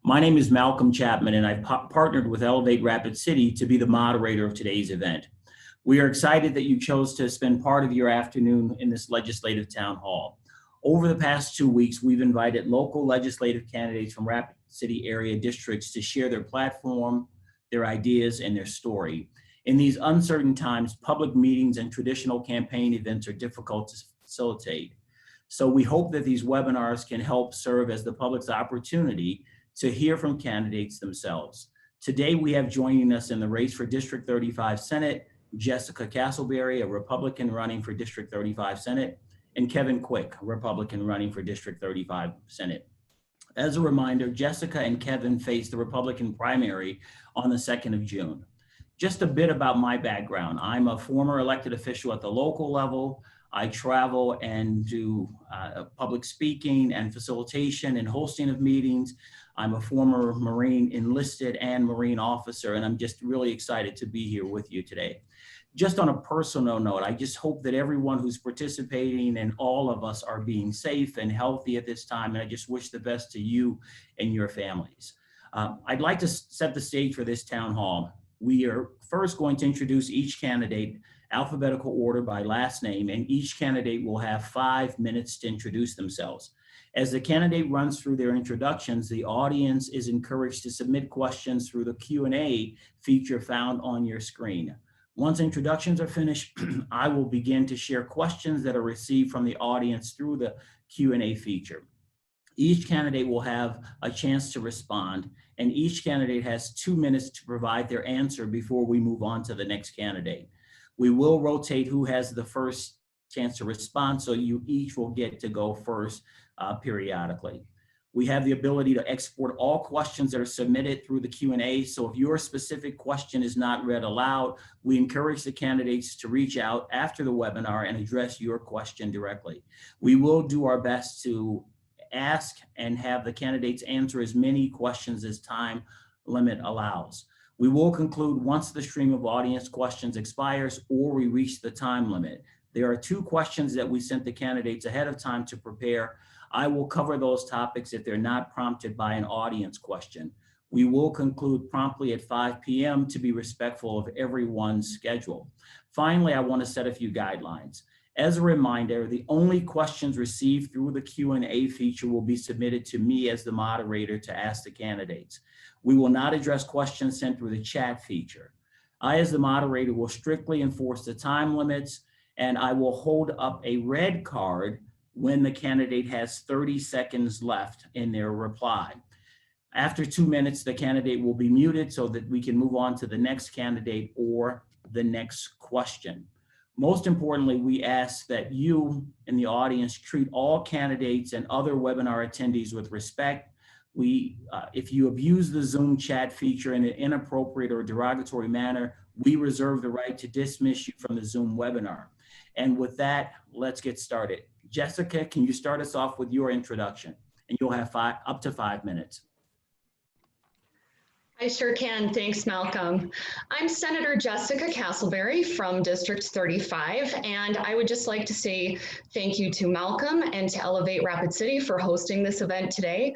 My name is Malcolm Chapman, and I've partnered with Elevate Rapid City to be the moderator of today's event. We are excited that you chose to spend part of your afternoon in this legislative town hall. Over the past 2 weeks, we've invited local legislative candidates from Rapid City area districts to share their platform, their ideas, and their story. In these uncertain times, public meetings and traditional campaign events are difficult to facilitate. So we hope that these webinars can help serve as the public's opportunity to hear from candidates themselves. Today, we have joining us in the race for District 35 Senate, Jessica Castleberry, a Republican running for District 35 Senate, and Kevin Quick, a Republican running for District 35 Senate. As a reminder, Jessica and Kevin face the Republican primary on the 2nd of June. Just a bit about my background. I'm a former elected official at the local level. I travel and do public speaking and facilitation and hosting of meetings. I'm a former Marine enlisted and Marine officer, and I'm just really excited to be here with you today. Just on a personal note, I just hope that everyone who's participating and all of us are being safe and healthy at this time, and I just wish the best to you and your families. I'd like to set the stage for this town hall. We are first going to introduce each candidate alphabetical order by last name, and each candidate will have 5 minutes to introduce themselves. As the candidate runs through their introductions, the audience is encouraged to submit questions through the Q&A feature found on your screen. Once introductions are finished, I will begin to share questions that are received from the audience through the Q&A feature. Each candidate will have a chance to respond, and each candidate has 2 minutes to provide their answer before we move on to the next candidate. We will rotate who has the first chance to respond, so you each will get to go first periodically. We have the ability to export all questions that are submitted through the Q&A, so if your specific question is not read aloud, we encourage the candidates to reach out after the webinar and address your question directly. We will do our best to ask and have the candidates answer as many questions as time limit allows. We will conclude once the stream of audience questions expires or we reach the time limit. There are 2 questions that we sent the candidates ahead of time to prepare. I will cover those topics if they're not prompted by an audience question. We will conclude promptly at 5 p.m. to be respectful of everyone's schedule. Finally, I want to set a few guidelines. As a reminder, the only questions received through the Q&A feature will be submitted to me as the moderator to ask the candidates. We will not address questions sent through the chat feature. I, as the moderator, will strictly enforce the time limits, and I will hold up a red card when the candidate has 30 seconds left in their reply. After 2 minutes, the candidate will be muted so that we can move on to the next candidate or the next question. Most importantly, we ask that you in the audience treat all candidates and other webinar attendees with respect. If you abuse the Zoom chat feature in an inappropriate or derogatory manner, we reserve the right to dismiss you from the Zoom webinar. And with that, let's get started. Jessica, can you start us off with your introduction? And you'll have up to 5 minutes. I sure can. Thanks, Malcolm. I'm Senator Jessica Castleberry from District 35, and I would just like to say thank you to Malcolm and to Elevate Rapid City for hosting this event today.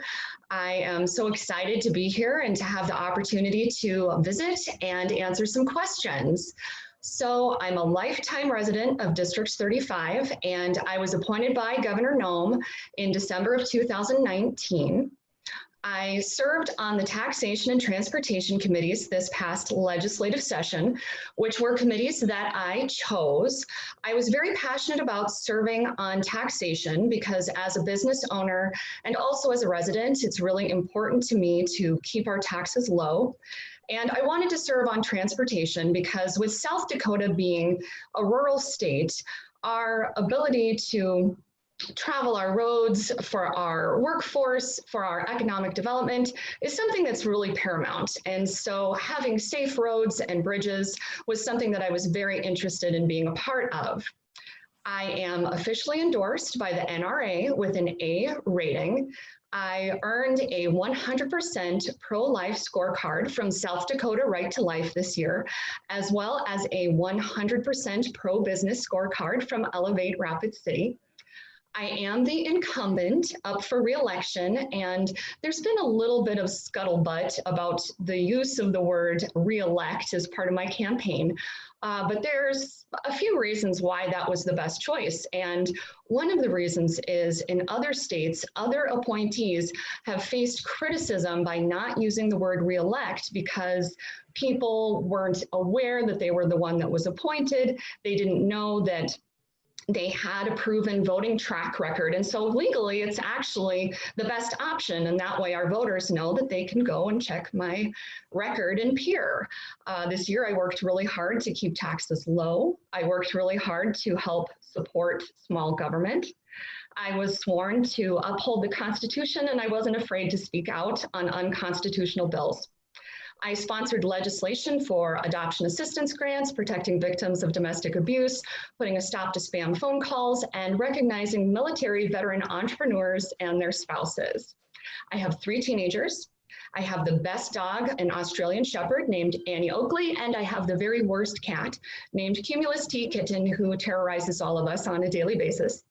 I am so excited to be here and to have the opportunity to visit and answer some questions. So I'm a lifetime resident of District 35, and I was appointed by Governor Noem in December of 2019. I served on the Taxation and Transportation Committees this past legislative session, which were committees that I chose. I was very passionate about serving on taxation because as a business owner and also as a resident, it's really important to me to keep our taxes low. And I wanted to serve on transportation because with South Dakota being a rural state, our ability to travel our roads for our workforce, for our economic development is something that's really paramount. And so having safe roads and bridges was something that I was very interested in being a part of. I am officially endorsed by the NRA with an A rating. I earned a 100% pro-life scorecard from South Dakota Right to Life this year, as well as a 100% pro-business scorecard from Elevate Rapid City. I am the incumbent up for re-election, and there's been a little bit of scuttlebutt about the use of the word re-elect as part of my campaign. But there's a few reasons why that was the best choice. And one of the reasons is in other states, other appointees have faced criticism by not using the word re-elect because people weren't aware that they were the one that was appointed. They didn't know that they had a proven voting track record. And so legally, it's actually the best option. And that way our voters know that they can go and check my record in Peer. This year, I worked really hard to keep taxes low. I worked really hard to help support small government. I was sworn to uphold the Constitution, and I wasn't afraid to speak out on unconstitutional bills. I sponsored legislation for adoption assistance grants, protecting victims of domestic abuse, putting a stop to spam phone calls, and recognizing military veteran entrepreneurs and their spouses. I have 3 teenagers. I have the best dog, an Australian Shepherd named Annie Oakley, and I have the very worst cat named Cumulus T. Kitten, who terrorizes all of us on a daily basis.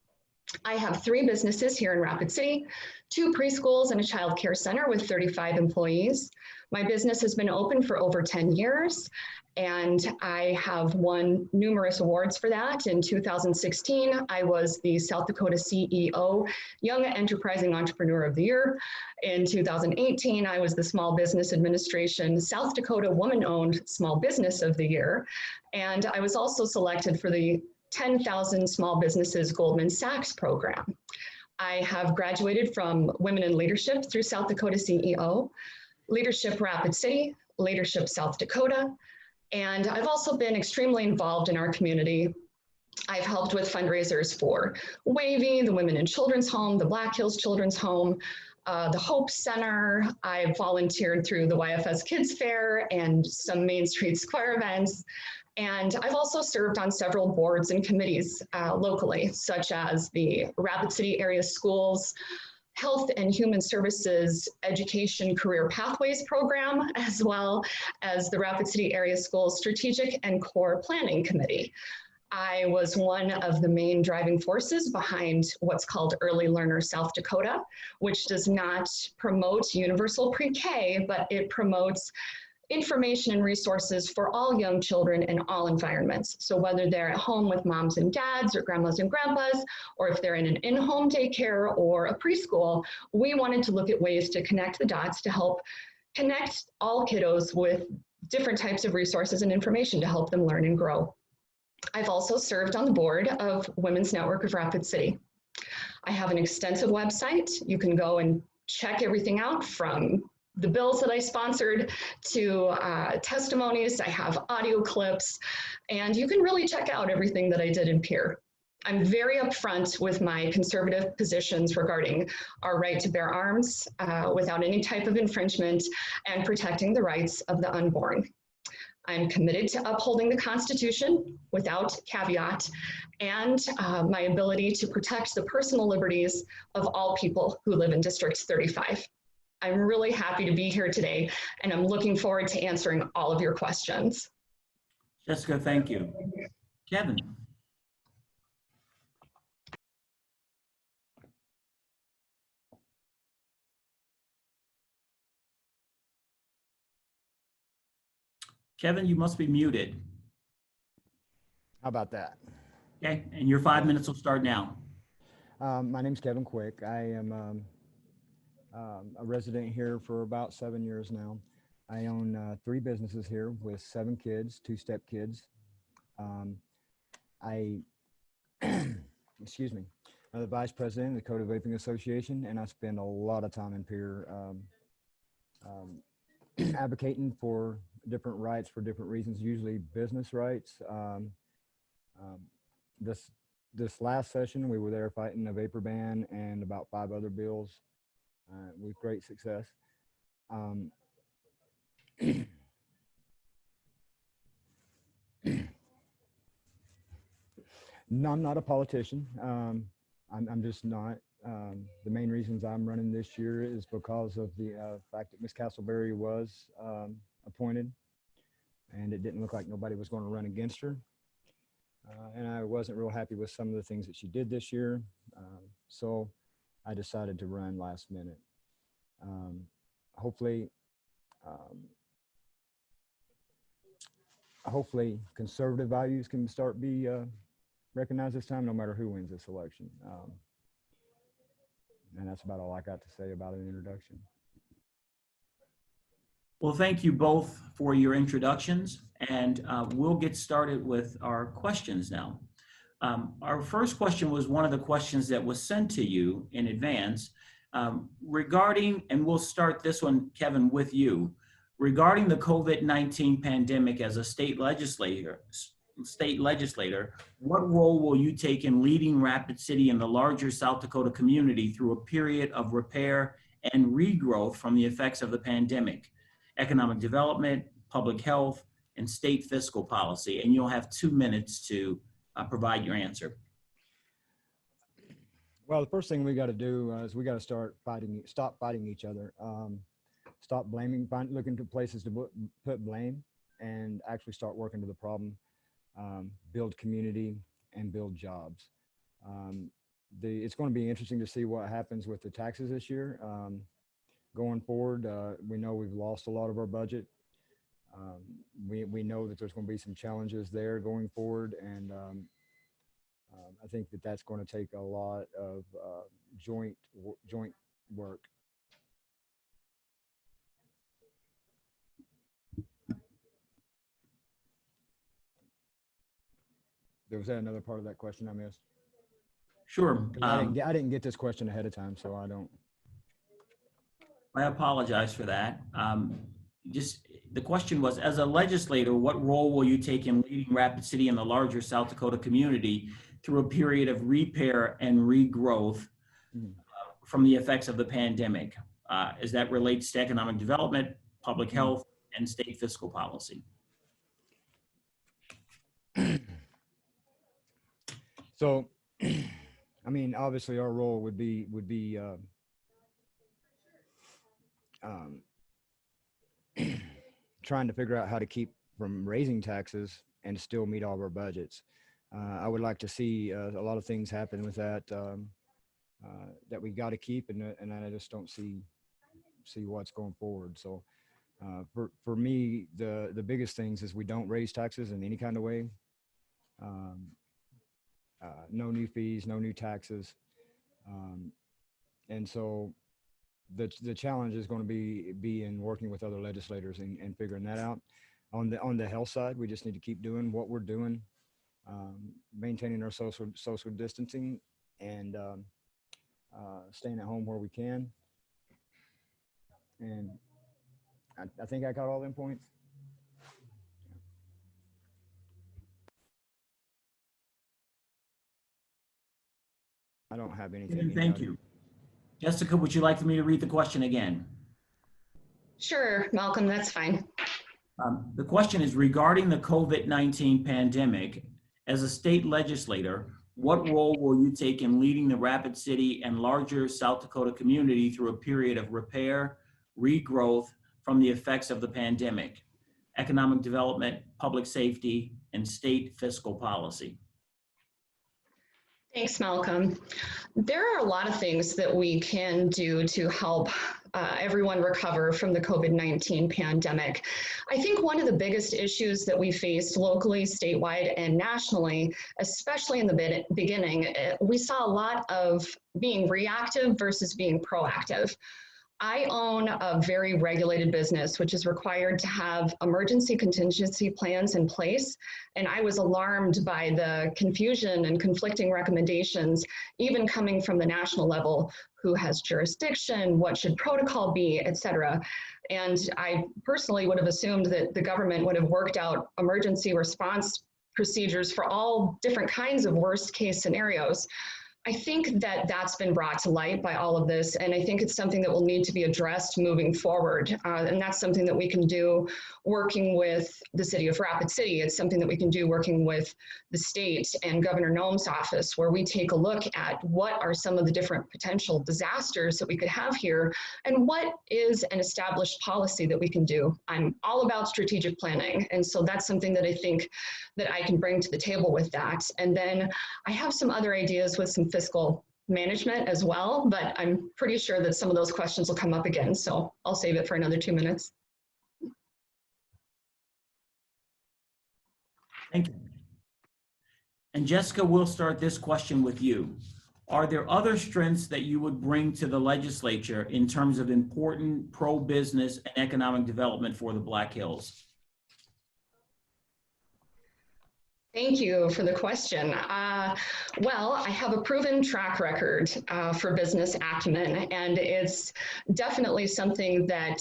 I have 3 businesses here in Rapid City, 2 preschools and a child care center with 35 employees. My business has been open for over 10 years, and I have won numerous awards for that. In 2016, I was the South Dakota CEO Young Enterprising Entrepreneur of the Year. In 2018, I was the Small Business Administration South Dakota Woman-Owned Small Business of the Year. And I was also selected for the 10,000 Small Businesses Goldman Sachs program. I have graduated from Women in Leadership through South Dakota CEO, Leadership Rapid City, Leadership South Dakota, and I've also been extremely involved in our community. I've helped with fundraisers for WAVY, the Women and Children's Home, the Black Hills Children's Home, the Hope Center. I've volunteered through the YFS Kids Fair and some Main Street Square events. And I've also served on several boards and committees locally, such as the Rapid City Area Schools, Health and Human Services Education Career Pathways Program, as well as the Rapid City Area Schools Strategic and Core Planning Committee. I was one of the main driving forces behind what's called Early Learner South Dakota, which does not promote universal pre-K, but it promotes information and resources for all young children in all environments. So whether they're at home with moms and dads or grandmas and grandpas, or if they're in an in-home daycare or a preschool, we wanted to look at ways to connect the dots to help connect all kiddos with different types of resources and information to help them learn and grow. I've also served on the board of Women's Network of Rapid City. I have an extensive website. You can go and check everything out, from the bills that I sponsored to testimonies. I have audio clips, and you can really check out everything that I did in Peer. I'm very upfront with my conservative positions regarding our right to bear arms without any type of infringement and protecting the rights of the unborn. I'm committed to upholding the Constitution without caveat, and my ability to protect the personal liberties of all people who live in District 35. I'm really happy to be here today, and I'm looking forward to answering all of your questions. Jessica, thank you. Kevin. Kevin, you must be muted. How about that? Okay, and your 5 minutes will start now. My name's Kevin Quick. I am a resident here for about 7 years now. I own 3 businesses here with 7 kids, 2 stepkids. Excuse me, I'm the vice president of the Dakota Vaping Association, and I spend a lot of time in Peer advocating for different rights for different reasons, usually business rights. This last session, we were there fighting a vapor ban and about 5 other bills with great success. No, I'm not a politician. I'm just not. The main reasons I'm running this year is because of the fact that Ms. Castleberry was appointed, and it didn't look like nobody was going to run against her. and I wasn't real happy with some of the things that she did this year. So I decided to run last minute. Hopefully, hopefully conservative values can start be recognized this time, no matter who wins this election. And that's about all I got to say about an introduction. Well, thank you both for your introductions, and we'll get started with our questions now. Our first question was one of the questions that was sent to you in advance regarding, and we'll start this one, Kevin, with you, regarding the COVID-19 pandemic. As a state legislator, what role will you take in leading Rapid City and the larger South Dakota community through a period of repair and regrowth from the effects of the pandemic, economic development, public health, and state fiscal policy? And you'll have 2 minutes to provide your answer. Well, the first thing we got to do is we got to stop fighting each other. Stop blaming, looking to places to put blame, and actually start working to the problem. Build community and build jobs. It's going to be interesting to see what happens with the taxes this year. Going forward, we know we've lost a lot of our budget. We know that there's going to be some challenges there going forward, and I think that that's going to take a lot of joint work. Was that another part of that question I missed? Sure. I didn't get this question ahead of time, so I don't. I apologize for that. The question was, as a legislator, what role will you take in leading Rapid City and the larger South Dakota community through a period of repair and regrowth from the effects of the pandemic, as that relates to economic development, public health, and state fiscal policy? So, I mean, obviously our role would be trying to figure out how to keep from raising taxes and still meet all of our budgets. I would like to see a lot of things happen with that that we got to keep, and I just don't see what's going forward. So, for me, the biggest things is we don't raise taxes in any kind of way. No new fees, no new taxes. And so the challenge is going to be in working with other legislators and figuring that out. On the health side, we just need to keep doing what we're doing, maintaining our social distancing, and staying at home where we can. And I think I got all them points. I don't have anything. Thank you. Jessica, would you like for me to read the question again? Sure, Malcolm, that's fine. The question is regarding the COVID-19 pandemic. As a state legislator, what role will you take in leading the Rapid City and larger South Dakota community through a period of repair, regrowth from the effects of the pandemic, economic development, public safety, and state fiscal policy? Thanks, Malcolm. There are a lot of things that we can do to help everyone recover from the COVID-19 pandemic. I think one of the biggest issues that we faced locally, statewide, and nationally, especially in the beginning, we saw a lot of being reactive versus being proactive. I own a very regulated business, which is required to have emergency contingency plans in place. And I was alarmed by the confusion and conflicting recommendations, even coming from the national level, who has jurisdiction, what should protocol be, et cetera. And I personally would have assumed that the government would have worked out emergency response procedures for all different kinds of worst case scenarios. I think that that's been brought to light by all of this, and I think it's something that will need to be addressed moving forward. And that's something that we can do working with the city of Rapid City. It's something that we can do working with the state and Governor Noem's office, where we take a look at what are some of the different potential disasters that we could have here, and what is an established policy that we can do. I'm all about strategic planning, and so that's something that I think that I can bring to the table with that. And then I have some other ideas with some fiscal management as well, but I'm pretty sure that some of those questions will come up again. So I'll save it for another 2 minutes. Thank you. And Jessica, we'll start this question with you. Are there other strengths that you would bring to the legislature in terms of important pro-business and economic development for the Black Hills? Thank you for the question. Well, I have a proven track record for business acumen, and it's definitely something that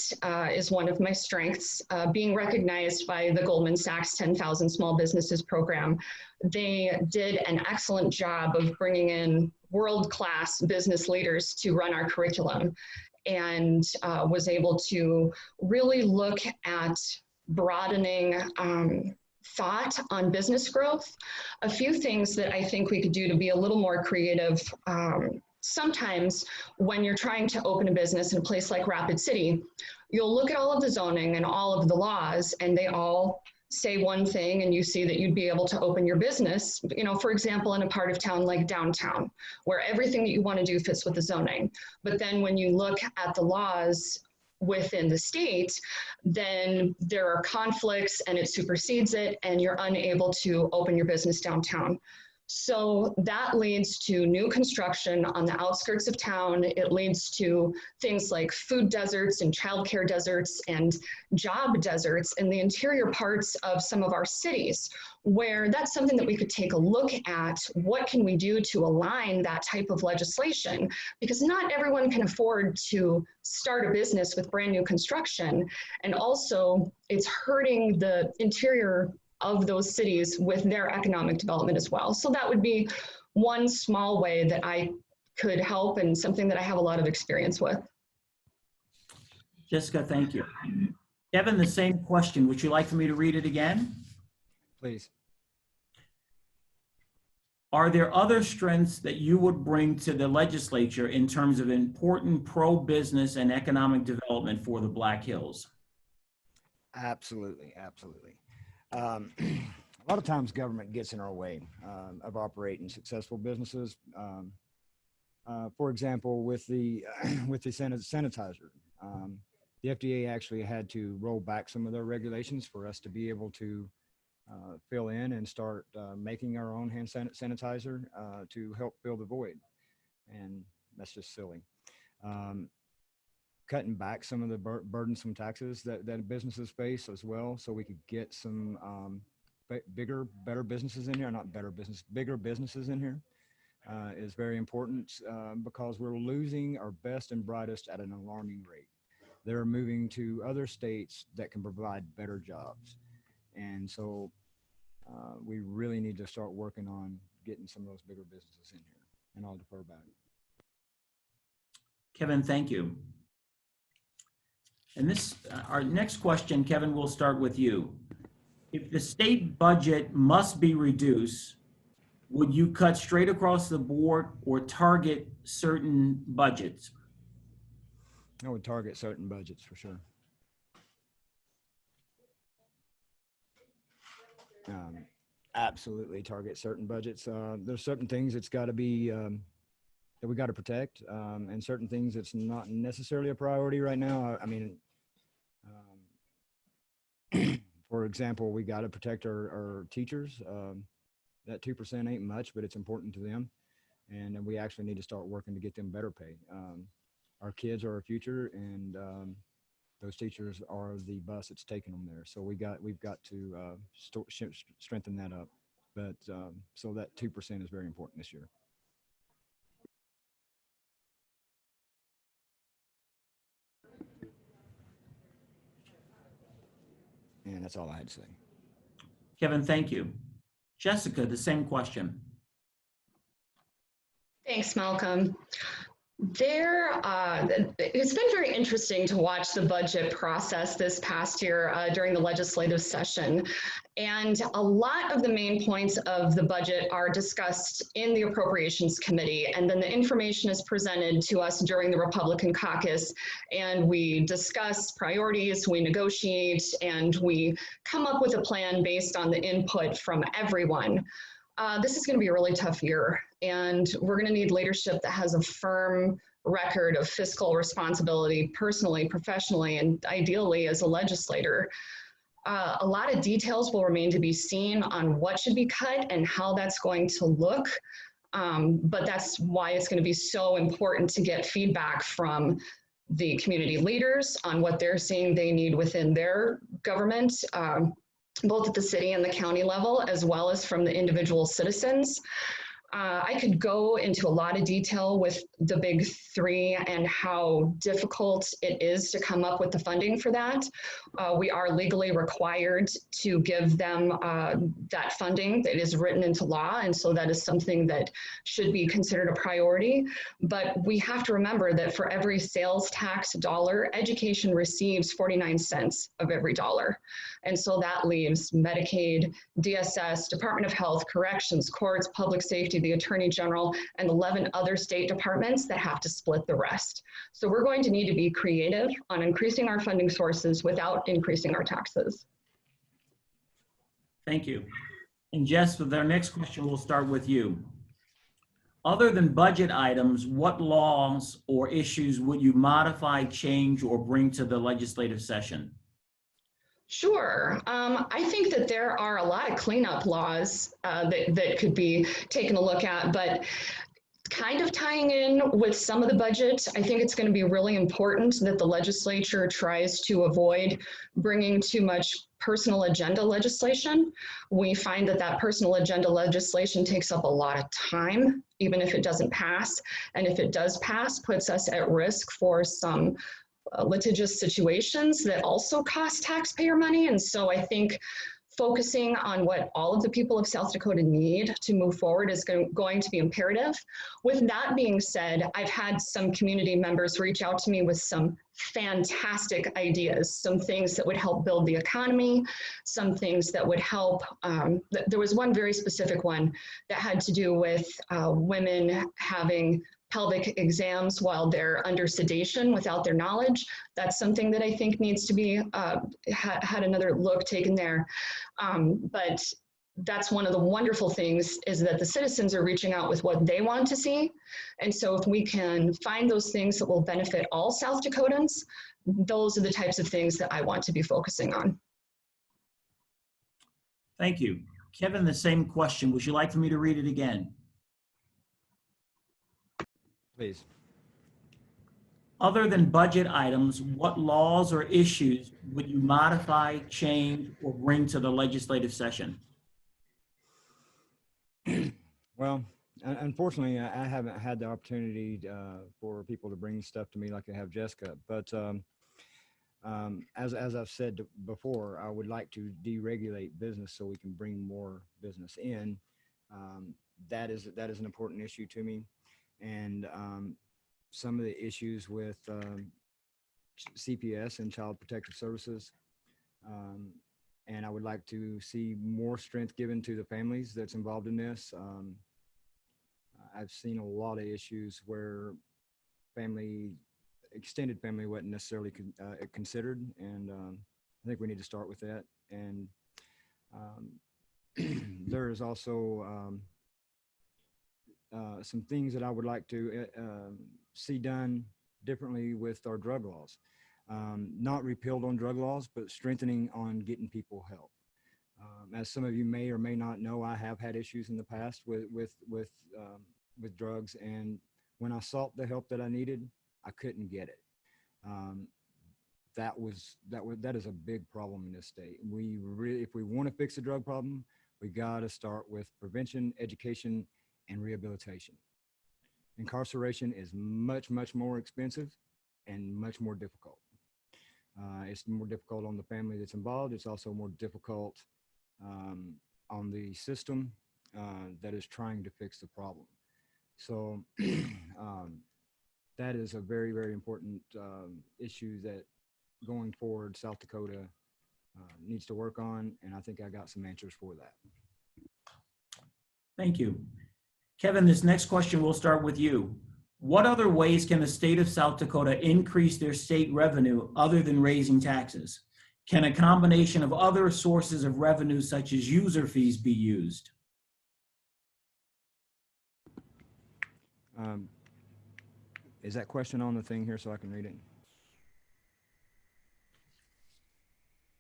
is one of my strengths, being recognized by the Goldman Sachs 10,000 Small Businesses Program. They did an excellent job of bringing in world-class business leaders to run our curriculum, and was able to really look at broadening thought on business growth. A few things that I think we could do to be a little more creative. Sometimes when you're trying to open a business in a place like Rapid City, you'll look at all of the zoning and all of the laws, and they all say one thing, and you see that you'd be able to open your business, you know, for example, in a part of town like downtown, where everything that you want to do fits with the zoning. But then when you look at the laws within the state, then there are conflicts and it supersedes it, and you're unable to open your business downtown. So that leads to new construction on the outskirts of town. It leads to things like food deserts and childcare deserts and job deserts in the interior parts of some of our cities, where that's something that we could take a look at. What can we do to align that type of legislation? Because not everyone can afford to start a business with brand new construction. And also it's hurting the interior of those cities with their economic development as well. So that would be one small way that I could help, and something that I have a lot of experience with. Jessica, thank you. Kevin, the same question. Would you like for me to read it again? Please. Are there other strengths that you would bring to the legislature in terms of important pro-business and economic development for the Black Hills? Absolutely, absolutely. A lot of times government gets in our way of operating successful businesses. For example, with the sanitizer, the FDA actually had to roll back some of their regulations for us to be able to fill in and start making our own hand sanitizer to help fill the void. And that's just silly. Cutting back some of the burdensome taxes that businesses face as well, so we could get some better businesses in here, bigger businesses in here is very important because we're losing our best and brightest at an alarming rate. They're moving to other states that can provide better jobs. And so we really need to start working on getting some of those bigger businesses in here, and I'll defer back. Kevin, thank you. And our next question, Kevin, we'll start with you. If the state budget must be reduced, would you cut straight across the board or target certain budgets? I would target certain budgets for sure. Absolutely target certain budgets. There's certain things that's got to be that we got to protect, and certain things that's not necessarily a priority right now. I mean, for example, we got to protect our teachers. That 2% ain't much, but it's important to them, and we actually need to start working to get them better pay. Our kids are our future, and those teachers are the bus that's taking them there. So we've got to strengthen that up. But so that 2% is very important this year. And that's all I had to say. Kevin, thank you. Jessica, the same question. Thanks, Malcolm. It's been very interesting to watch the budget process this past year during the legislative session. And a lot of the main points of the budget are discussed in the Appropriations Committee. And then the information is presented to us during the Republican caucus. And we discuss priorities, we negotiate, and we come up with a plan based on the input from everyone. This is going to be a really tough year, and we're going to need leadership that has a firm record of fiscal responsibility personally, professionally, and ideally as a legislator. A lot of details will remain to be seen on what should be cut and how that's going to look, but that's why it's going to be so important to get feedback from the community leaders on what they're seeing they need within their government, both at the city and the county level, as well as from the individual citizens. I could go into a lot of detail with the big three and how difficult it is to come up with the funding for that. We are legally required to give them that funding that is written into law, and so that is something that should be considered a priority. But we have to remember that for every sales tax dollar, education receives 49 cents of every dollar. And so that leaves Medicaid, DSS, Department of Health, Corrections, Courts, Public Safety, the Attorney General, and 11 other state departments that have to split the rest. So we're going to need to be creative on increasing our funding sources without increasing our taxes. Thank you. And Jess, with our next question, we'll start with you. Other than budget items, what laws or issues would you modify, change, or bring to the legislative session? Sure. I think that there are a lot of cleanup laws that could be taken a look at, but kind of tying in with some of the budget, I think it's going to be really important that the legislature tries to avoid bringing too much personal agenda legislation. We find that that personal agenda legislation takes up a lot of time, even if it doesn't pass. And if it does pass, puts us at risk for some litigious situations that also cost taxpayer money. And so I think focusing on what all of the people of South Dakota need to move forward is going to be imperative. With that being said, I've had some community members reach out to me with some fantastic ideas, some things that would help build the economy, some things that would help. There was one very specific one that had to do with women having pelvic exams while they're under sedation without their knowledge. That's something that I think needs to be had another look taken there. But that's one of the wonderful things, is that the citizens are reaching out with what they want to see. And so if we can find those things that will benefit all South Dakotans, those are the types of things that I want to be focusing on. Thank you. Kevin, the same question. Would you like for me to read it again? Please. Other than budget items, what laws or issues would you modify, change, or bring to the legislative session? Well, unfortunately, I haven't had the opportunity for people to bring stuff to me like I have Jessica. But as I've said before, I would like to deregulate business so we can bring more business in. That is an important issue to me. And some of the issues with CPS and Child Protective Services. And I would like to see more strength given to the families that's involved in this. I've seen a lot of issues where extended family wasn't necessarily considered. And I think we need to start with that. And there is also some things that I would like to see done differently with our drug laws. Not repealed on drug laws, but strengthening on getting people help. As some of you may or may not know, I have had issues in the past with drugs, and when I sought the help that I needed, I couldn't get it. That is a big problem in this state. If we want to fix the drug problem, we got to start with prevention, education, and rehabilitation. Incarceration is much, much more expensive and much more difficult. It's more difficult on the family that's involved. It's also more difficult on the system that is trying to fix the problem. So that is a very, very important issue that going forward, South Dakota needs to work on. And I think I got some answers for that. Thank you. Kevin, this next question will start with you. What other ways can the state of South Dakota increase their state revenue other than raising taxes? Can a combination of other sources of revenue such as user fees be used? Is that question on the thing here so I can read it?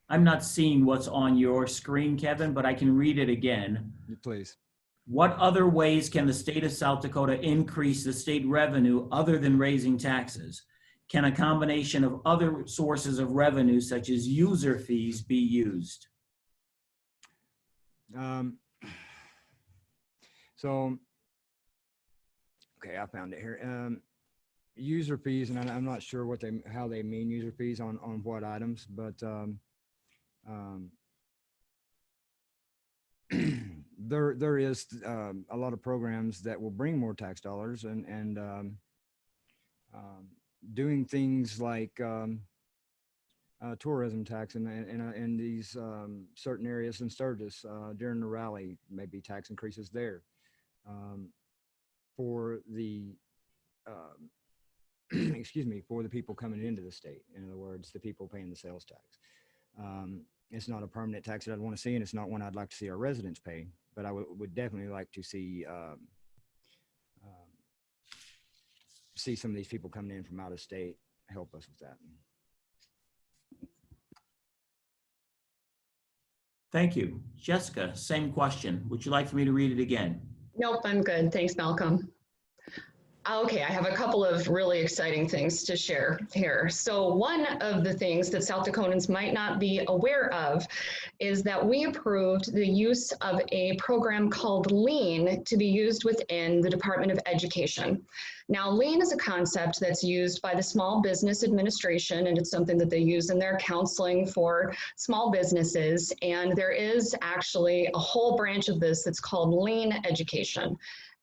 I'm not seeing what's on your screen, Kevin, but I can read it again. Please. What other ways can the state of South Dakota increase the state revenue other than raising taxes? Can a combination of other sources of revenue such as user fees be used? So, okay, I found it here. User fees, and I'm not sure what how they mean user fees on what items, but there is a lot of programs that will bring more tax dollars and doing things like tourism tax in these certain areas in Sturgis during the rally, maybe tax increases there for the excuse me, for the people coming into the state. In other words, the people paying the sales tax. It's not a permanent tax that I'd want to see, and it's not one I'd like to see our residents pay, but I would definitely like to see some of these people coming in from out of state help us with that. Thank you. Jessica, same question. Would you like for me to read it again? Nope, I'm good. Thanks, Malcolm. Okay, I have a couple of really exciting things to share here. So one of the things that South Dakotans might not be aware of is that we approved the use of a program called LEAN to be used within the Department of Education. Now, LEAN is a concept that's used by the Small Business Administration, and it's something that they use in their counseling for small businesses. And there is actually a whole branch of this that's called LEAN Education.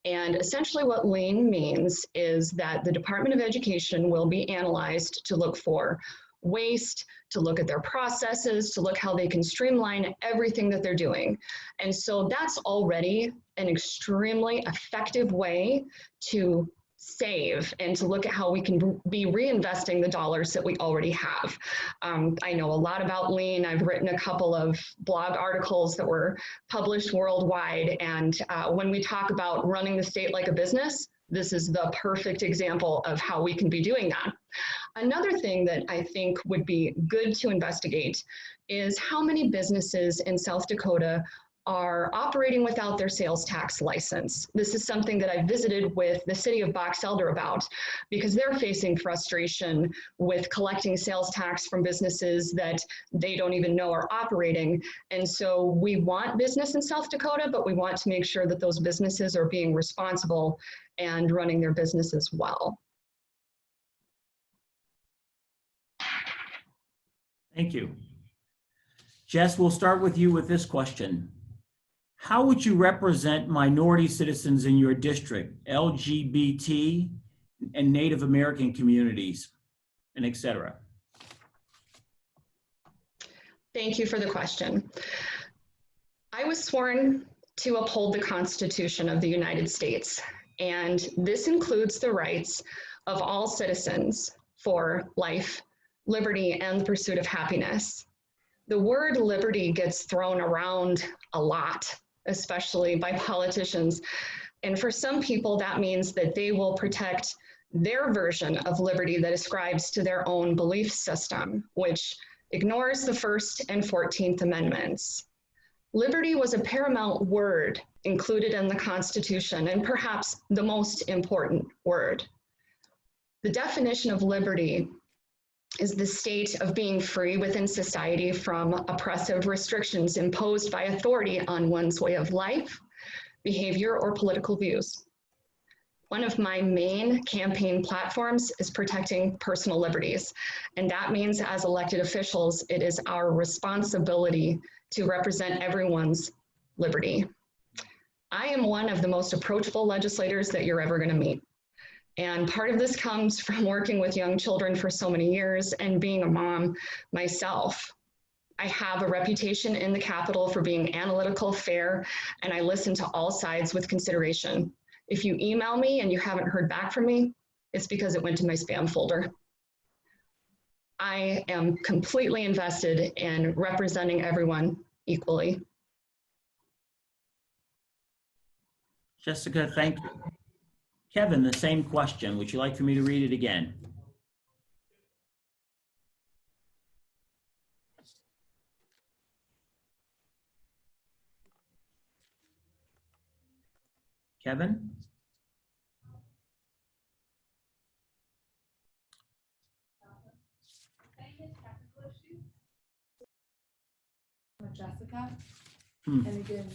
And essentially what LEAN means is that the Department of Education will be analyzed to look for waste, to look at their processes, to look how they can streamline everything that they're doing. And so that's already an extremely effective way to save and to look at how we can be reinvesting the dollars that we already have. I know a lot about LEAN. I've written a couple of blog articles that were published worldwide. And when we talk about running the state like a business, this is the perfect example of how we can be doing that. Another thing that I think would be good to investigate is how many businesses in South Dakota are operating without their sales tax license. This is something that I visited with the city of Box Elder about, because they're facing frustration with collecting sales tax from businesses that they don't even know are operating. And so we want business in South Dakota, but we want to make sure that those businesses are being responsible and running their businesses well. Thank you. Jess, we'll start with you with this question. How would you represent minority citizens in your district, LGBT and Native American communities, and et cetera? Thank you for the question. I was sworn to uphold the Constitution of the United States, and this includes the rights of all citizens for life, liberty, and the pursuit of happiness. The word liberty gets thrown around a lot, especially by politicians. And for some people, that means that they will protect their version of liberty that ascribes to their own belief system, which ignores the First and 14th Amendments. Liberty was a paramount word included in the Constitution, and perhaps the most important word. The definition of liberty is the state of being free within society from oppressive restrictions imposed by authority on one's way of life, behavior, or political views. One of my main campaign platforms is protecting personal liberties, and that means as elected officials, it is our responsibility to represent everyone's liberty. I am one of the most approachable legislators that you're ever going to meet. And part of this comes from working with young children for so many years and being a mom myself. I have a reputation in the Capitol for being analytical, fair, and I listen to all sides with consideration. If you email me and you haven't heard back from me, it's because it went to my spam folder. I am completely invested in representing everyone equally. Jessica, thank you. Kevin, the same question. Would you like for me to read it again? Kevin? Jessica. Hmm. And again,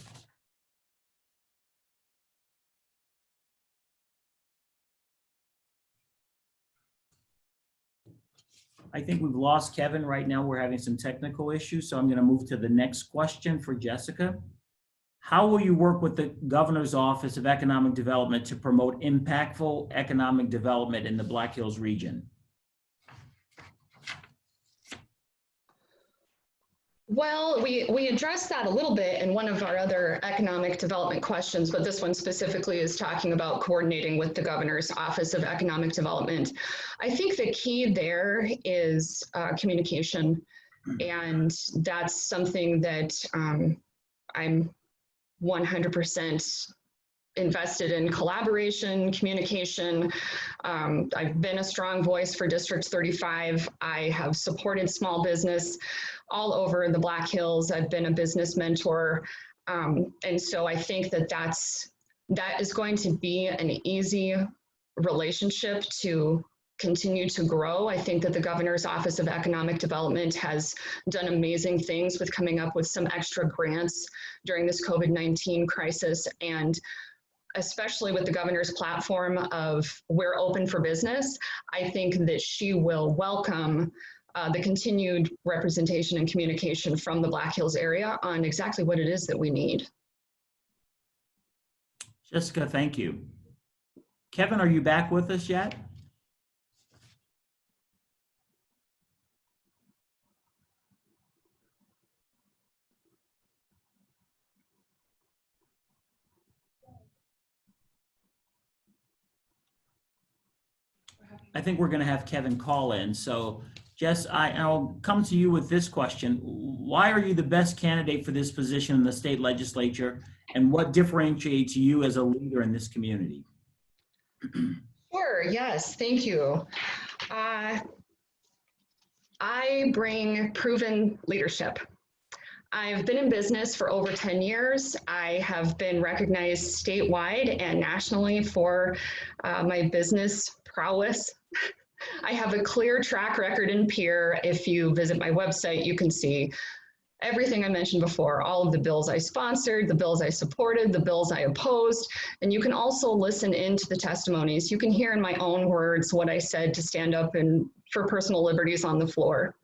I think we've lost Kevin right now. We're having some technical issues, so I'm going to move to the next question for Jessica. How will you work with the Governor's Office of Economic Development to promote impactful economic development in the Black Hills region? Well, we addressed that a little bit in one of our other economic development questions, but this one specifically is talking about coordinating with the Governor's Office of Economic Development. I think the key there is communication, and that's something that I'm 100% invested in: collaboration, communication. I've been a strong voice for District 35. I have supported small business all over the Black Hills. I've been a business mentor. And so I think that that is going to be an easy relationship to continue to grow. I think that the Governor's Office of Economic Development has done amazing things with coming up with some extra grants during this COVID-19 crisis, and especially with the governor's platform of "We're open for business," I think that she will welcome the continued representation and communication from the Black Hills area on exactly what it is that we need. Jessica, thank you. Kevin, are you back with us yet? I think we're going to have Kevin call in. So Jess, I'll come to you with this question. Why are you the best candidate for this position in the state legislature, and what differentiates you as a leader in this community? Sure, yes, thank you. I bring proven leadership. I've been in business for over 10 years. I have been recognized statewide and nationally for my business prowess. I have a clear track record in peer. If you visit my website, you can see everything I mentioned before, all of the bills I sponsored, the bills I supported, the bills I opposed, and you can also listen into the testimonies. You can hear in my own words what I said to stand up and for personal liberties on the floor.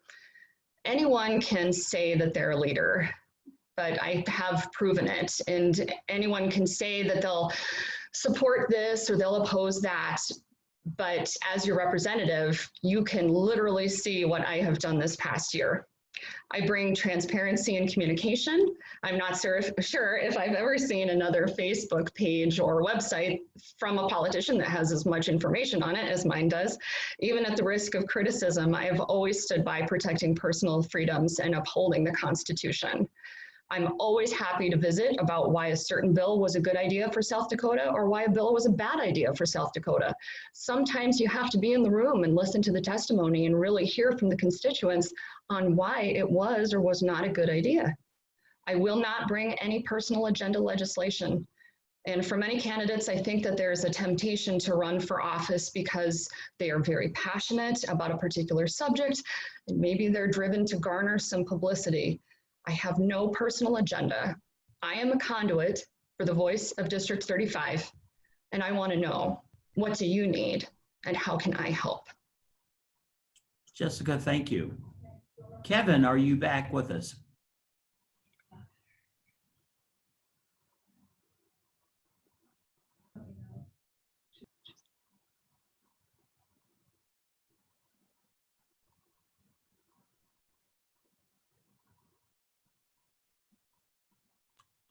Anyone can say that they're a leader, but I have proven it, and anyone can say that they'll support this or they'll oppose that. But as your representative, you can literally see what I have done this past year. I bring transparency and communication. I'm not sure if I've ever seen another Facebook page or website from a politician that has as much information on it as mine does. Even at the risk of criticism, I have always stood by protecting personal freedoms and upholding the Constitution. I'm always happy to visit about why a certain bill was a good idea for South Dakota or why a bill was a bad idea for South Dakota. Sometimes you have to be in the room and listen to the testimony and really hear from the constituents on why it was or was not a good idea. I will not bring any personal agenda legislation. And for many candidates, I think that there's a temptation to run for office because they are very passionate about a particular subject, and maybe they're driven to garner some publicity. I have no personal agenda. I am a conduit for the voice of District 35, and I want to know, what do you need and how can I help? Jessica, thank you. Kevin, are you back with us?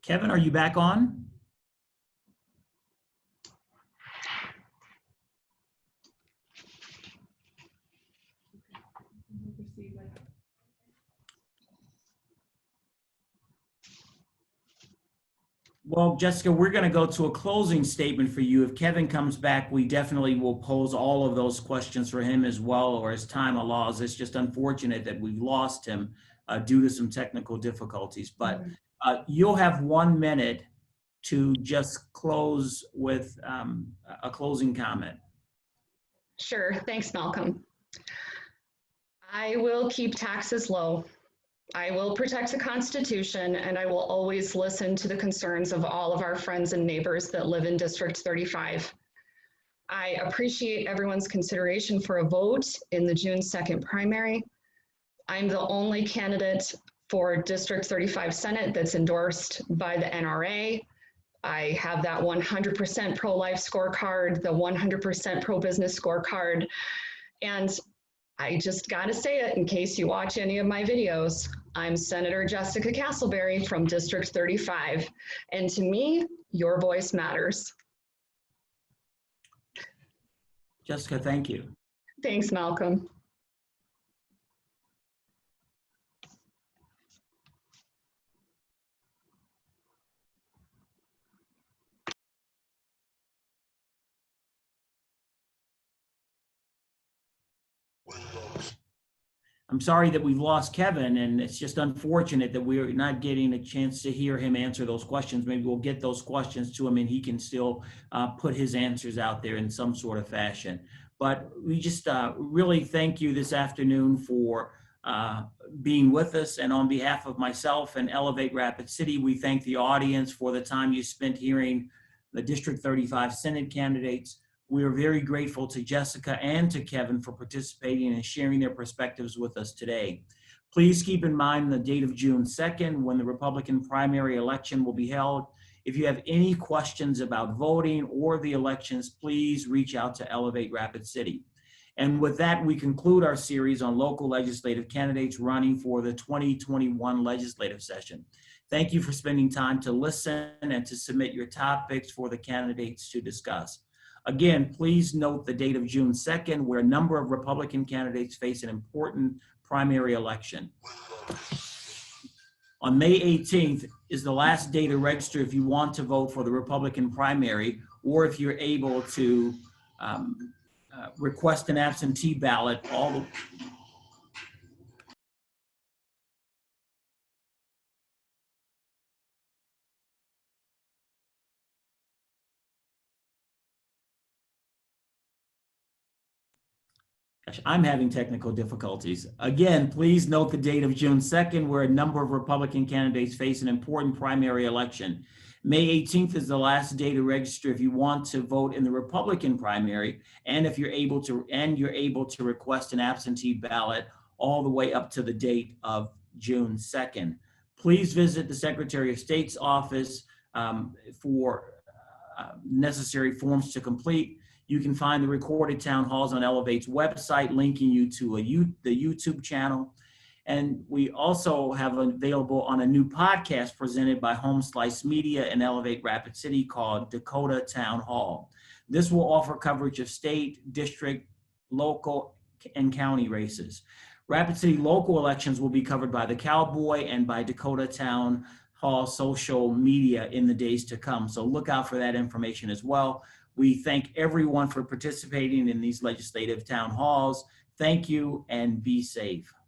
Kevin, are you back on? Well, Jessica, we're going to go to a closing statement for you. If Kevin comes back, we definitely will pose all of those questions for him as well, or as time allows. It's just unfortunate that we've lost him due to some technical difficulties. But you'll have 1 minute to just close with a closing comment. Sure. Thanks, Malcolm. I will keep taxes low. I will protect the Constitution, and I will always listen to the concerns of all of our friends and neighbors that live in District 35. I appreciate everyone's consideration for a vote in the June 2nd primary. I'm the only candidate for District 35 Senate that's endorsed by the NRA. I have that 100% pro-life scorecard, the 100% pro-business scorecard, and I just got to say it in case you watch any of my videos. I'm Senator Jessica Castleberry from District 35. And to me, your voice matters. Jessica, thank you. Thanks, Malcolm. I'm sorry that we've lost Kevin, and it's just unfortunate that we're not getting a chance to hear him answer those questions. Maybe we'll get those questions to him and he can still put his answers out there in some sort of fashion. But we just really thank you this afternoon for being with us. And on behalf of myself and Elevate Rapid City, we thank the audience for the time you spent hearing the District 35 Senate candidates. We are very grateful to Jessica and to Kevin for participating and sharing their perspectives with us today. Please keep in mind the date of June 2nd when the Republican primary election will be held. If you have any questions about voting or the elections, please reach out to Elevate Rapid City. And with that, we conclude our series on local legislative candidates running for the 2021 legislative session. Thank you for spending time to listen and to submit your topics for the candidates to discuss. Again, please note the date of June 2nd, where a number of Republican candidates face an important primary election. On May 18th is the last day to register if you want to vote for the Republican primary, or if you're able to request an absentee ballot. Gosh, I'm having technical difficulties. Again, please note the date of June 2nd, where a number of Republican candidates face an important primary election. May 18th is the last day to register if you want to vote in the Republican primary, and if you're able to request an absentee ballot all the way up to the date of June 2nd. Please visit the Secretary of State's office for necessary forms to complete. You can find the recorded town halls on Elevate's website, linking you to the YouTube channel. And we also have available on a new podcast presented by Home Slice Media and Elevate Rapid City called Dakota Town Hall. This will offer coverage of state, district, local, and county races. Rapid City local elections will be covered by the Cowboy and by Dakota Town Hall social media in the days to come. So look out for that information as well. We thank everyone for participating in these legislative town halls. Thank you and be safe.